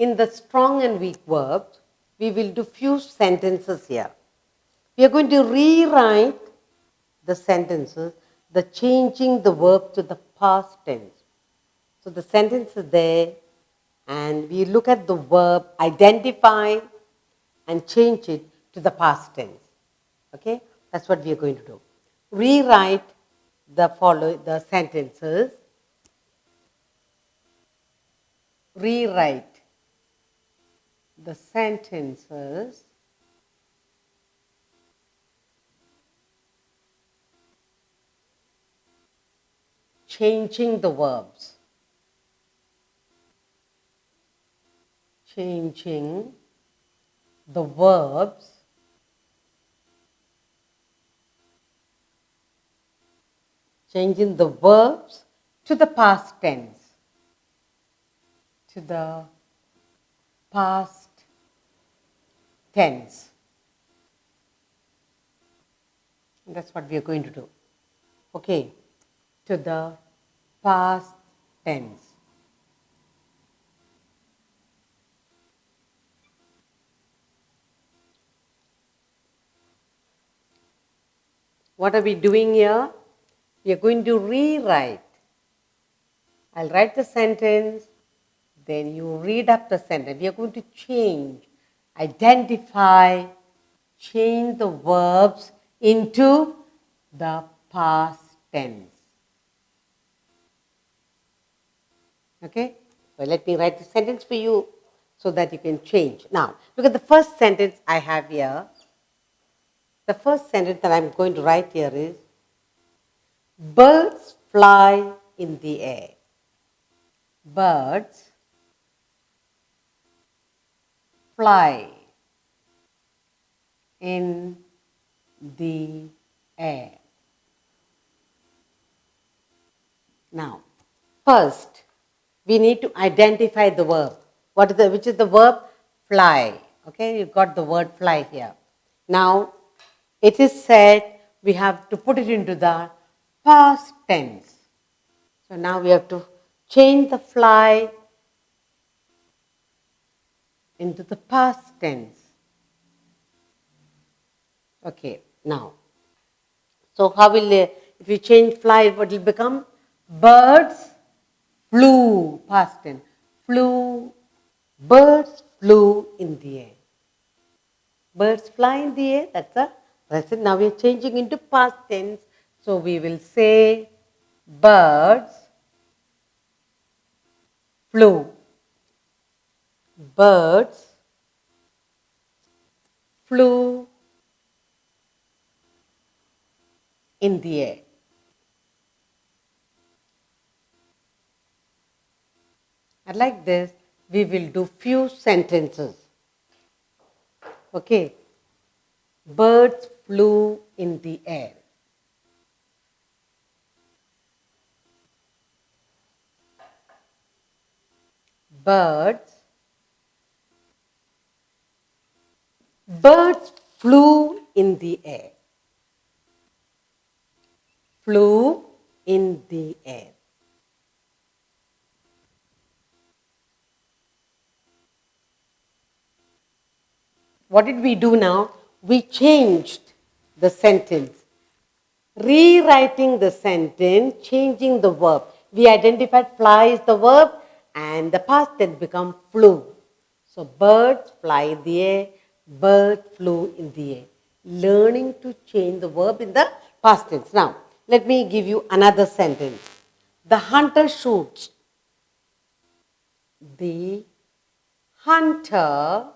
in the strong and weak verbs, we will do few sentences here. We are going to rewrite the sentences, the changing the verb to the past tense. So the sentence is there, and we look at the verb, identify, and change it to the past tense. Okay, that's what we are going to do. Rewrite the sentences. Rewrite the sentences changing the verbs. Changing the verbs to the past tense. To the past tense. And that's what we are going to do. Okay, to the past tense. What are we doing here? We are going to rewrite. I'll write the sentence, then you read up the sentence. We are going to change, identify, change the verbs into the past tense. Okay? So let me write the sentence for you so that you can change. Now, look at the first sentence I have here. The first sentence that I'm going to write here is, birds fly in the air. Birds fly in the air. Now, first, we need to identify the verb. Which is the verb? Fly. Okay, you've got the word fly here. Now, it is said we have to put it into the past tense. So now we have to change the fly into the past tense. Okay, now, so how will, if you change fly, what will become? Birds flew, past tense. Flew, birds flew in the air. Birds fly in the air, that's it. Now we are changing into past tense. So we will say birds flew. Birds flew in the air. And like this, we will do few sentences. Okay. Birds flew in the air. Birds flew in the air. Flew in the air. What did we do now? We changed the sentence. Rewriting the sentence, changing the verb. We identified fly is the verb and the past tense become flew. So birds fly in the air, bird flew in the air. Learning to change the verb in the past tense. Now, let me give you another sentence. The hunter shoots. The hunter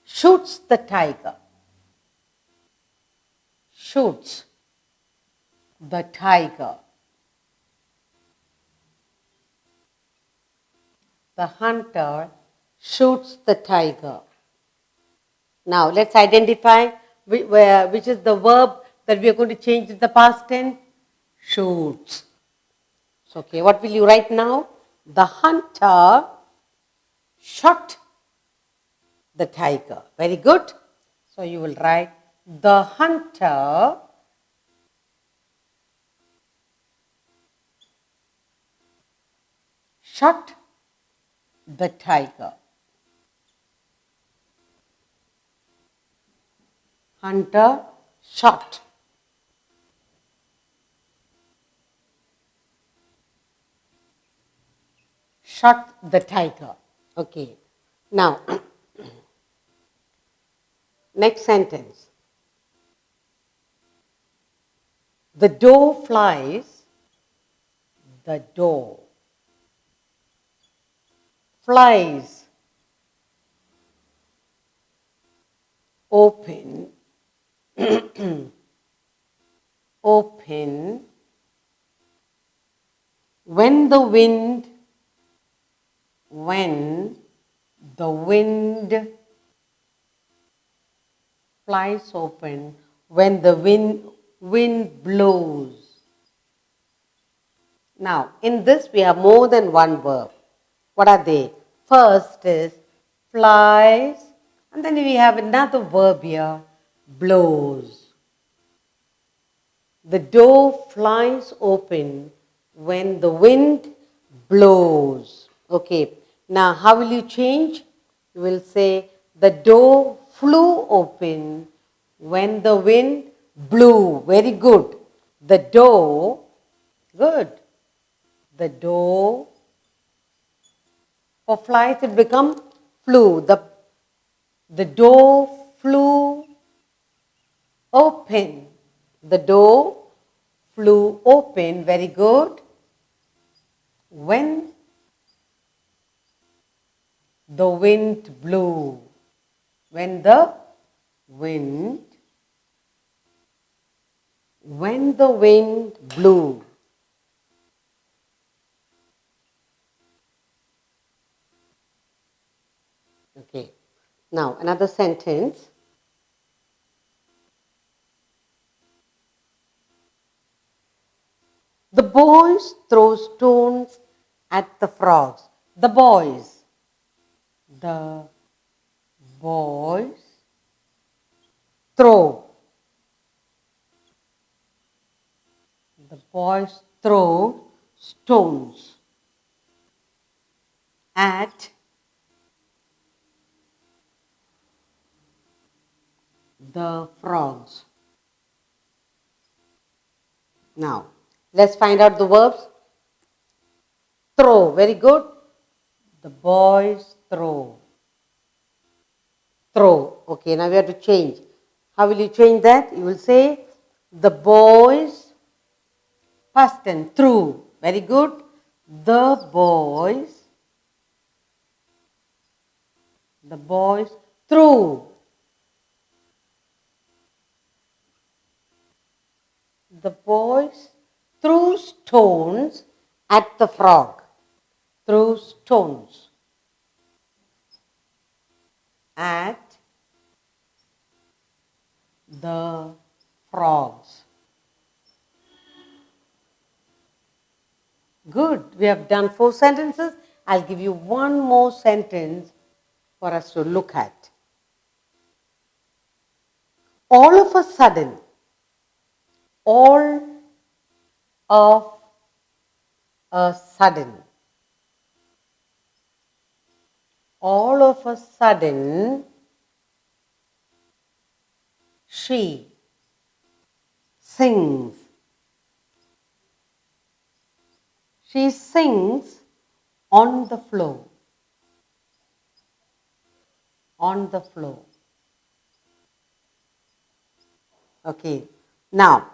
shoots the tiger. Shoots the tiger. The hunter shoots the tiger. Now let's identify which is the verb that we are going to change in the past tense. Shoots. So, okay, what will you write now? The hunter shot the tiger. Very good. So you will write the hunter shut the tiger. Hunter shot. Shot the tiger. Okay. Now, next sentence. The doe flies. The doe flies open, open when the wind flies open when the wind blows. Now, in this we have more than one verb. What are they? First is flies, and then we have another verb here, blows. The door flies open when the wind blows. Okay, now how will you change? You will say the door flew open when the wind blew. Very good. The door, good. The door, for flies it become flew. The door flew open. The door flew open, very good, when the wind blew. When the wind blew. Okay. Now another sentence. The boys throw stones at the frogs. The boys throw. The boys throw stones at the frogs. Now, let's find out the verbs. Throw, very good. The boys throw. Throw. Okay, now we have to change. How will you change that? You will say the boys, past tense, threw. Very good. The boys threw. The boys threw stones at the frog. Threw stones at the frogs. Good. We have done 4 sentences. I'll give you one more sentence for us to look at. All of a sudden, all of a sudden, all of a sudden, she sings. She sings on the floor. On the floor. Okay. Now,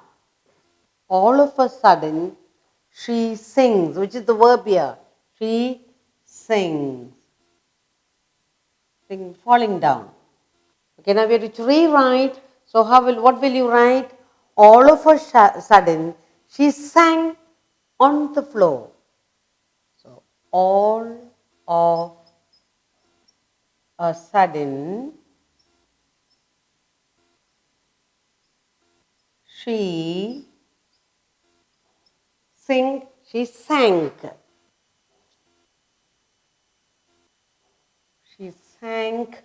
all of a sudden, she sings, which is the verb here. She sings. Sing, falling down. Okay, now we have to rewrite. So what will you write? All of a sudden, she sang on the floor. So, all of a sudden, she sank. She sank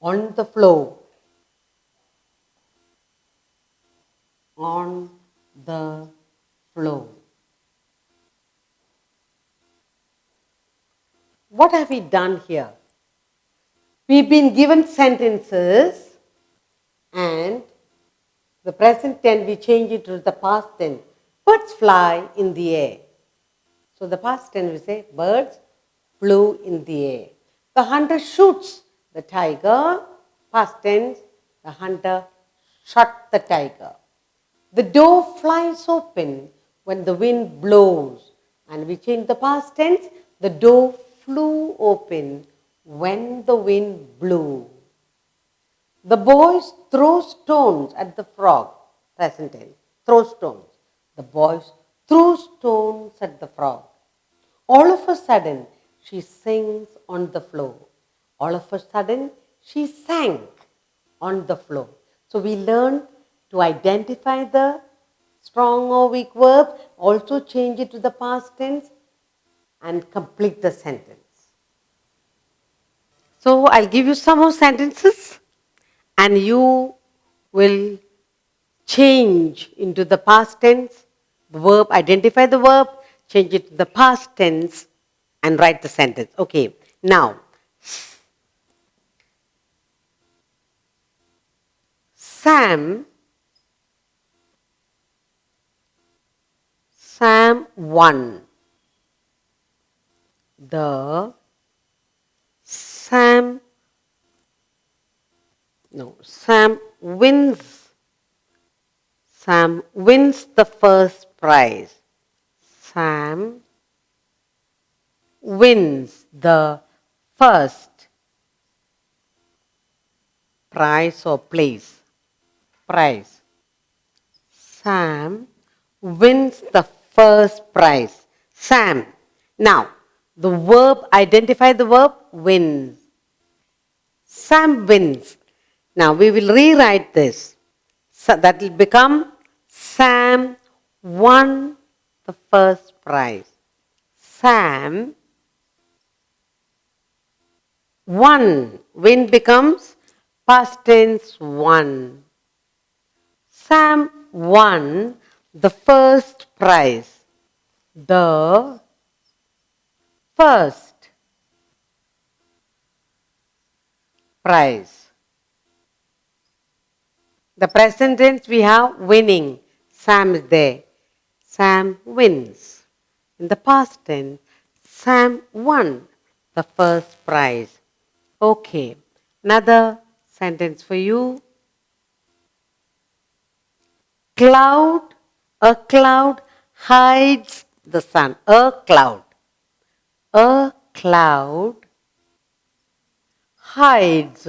on the floor. On the floor. what have we done here? We've been given sentences and the present tense we change it to the past tense. Birds fly in the air. So the past tense we say birds flew in the air. The hunter shoots the tiger. Past tense, the hunter shot the tiger. The door flies open when the wind blows. And we change the past tense, the door flew open when the wind blew. The boys throw stones at the frog. Present tense, throw stones. The boys threw stones at the frog. All of a sudden, she sings on the floor. All of a sudden, she sank on the floor. So we learned to identify the strong or weak verb, also change it to the past tense, and complete the sentence. So I'll give you some more sentences, and you will change into the past tense, the verb, identify the verb, change it to the past tense, and write the sentence. Okay, now, Sam won. The Sam, no, Sam wins. Sam wins the first prize. Sam wins the first prize or place. Prize. Sam wins the first prize. Sam. Now, the verb, identify the verb, wins. Sam wins. Now, we will rewrite this. So that will become Sam won the first prize. Sam won. Win becomes past tense won. Sam won the first prize. The first prize. The present tense we have winning. Sam is there. Sam wins. In the past tense, Sam won the first prize. Okay, another sentence for you. A cloud hides the sun. A cloud hides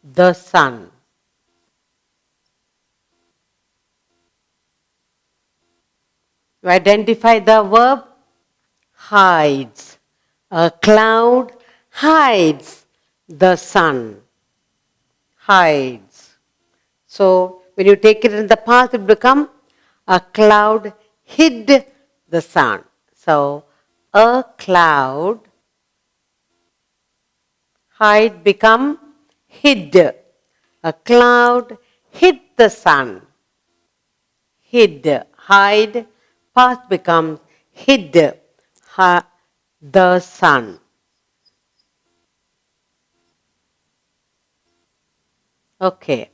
the sun. You identify the verb hides. A cloud hides the sun. Hides. So when you take it in the past, it become a cloud hid the sun. So a cloud hide become hid. A cloud hid the sun. Hid. Hide. Past becomes hid the sun. Okay.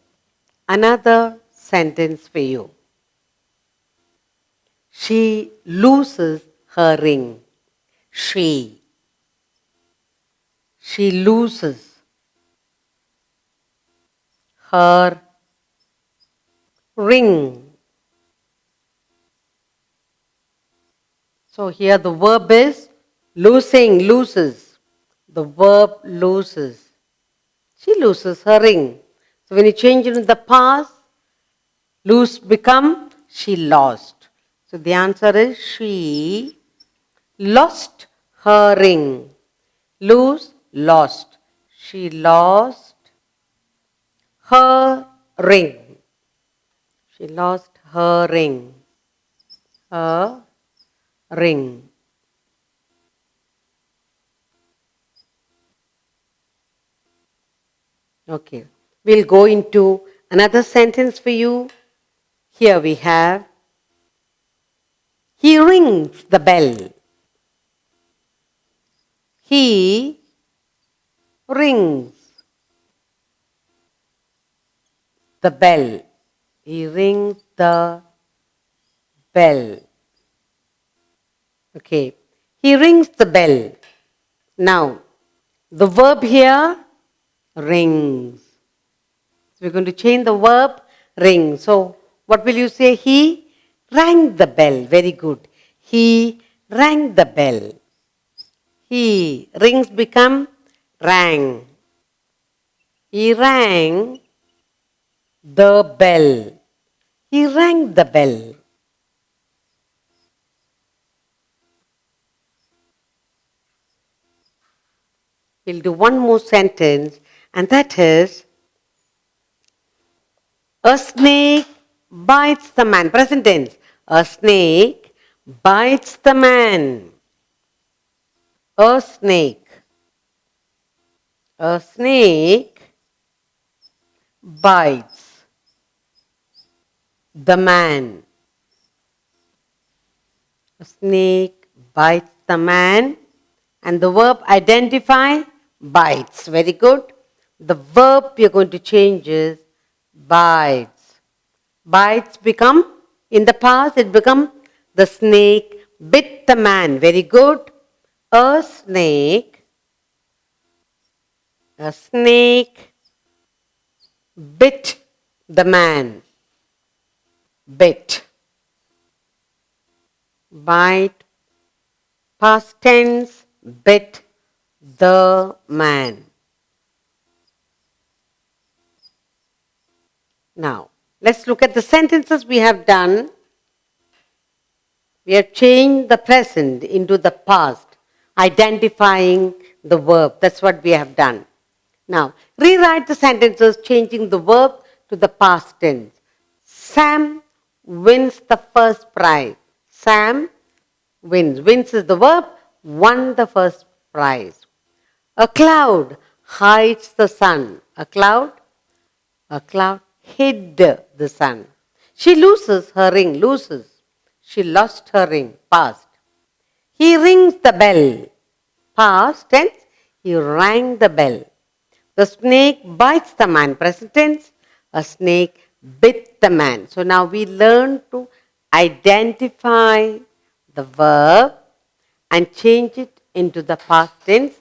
Another sentence for you. She loses her ring. She loses her ring. So here the verb is losing, loses. The verb loses. She loses her ring. So when you change it in the past, lose become she lost. So the answer is she lost her ring. Lose, lost. She lost her ring. She lost her ring. Her ring. Okay. We'll go into another sentence for you. Here we have He rings the bell. He rings the bell. He rings the bell. Okay. He rings the bell. Now, the verb here, rings. So we're going to change the verb, ring. So, what will you say? He rang the bell. Very good. He rang the bell. He, rings become rang. He rang the bell. He rang the bell. We'll do one more sentence, and that is, a snake bites the man. Present tense. A snake bites the man. A snake. A snake bites the man. A snake bites the man. And the verb identify, bites. Very good. The verb we are going to change is bites. Bites become, in the past it become, the snake bit the man. Very good. A snake bit the man. Bit. Bite. Past tense, bit the man. Now, let's look at the sentences we have done. We have changed the present into the past, identifying the verb. That's what we have done. Now, rewrite the sentences changing the verb to the past tense. Sam wins the first prize. Sam wins. Wins is the verb, won the first prize. A cloud hides the sun. A cloud hid the sun. She loses her ring. Loses. She lost her ring. Past. He rings the bell. Past tense. He rang the bell. The snake bites the man. Present tense. A snake bit the man. So now we learn to identify the verb and change it into the past tense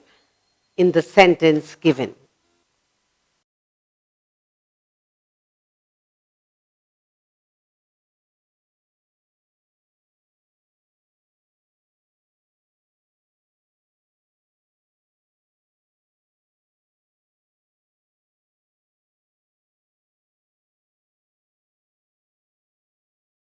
in the sentence given.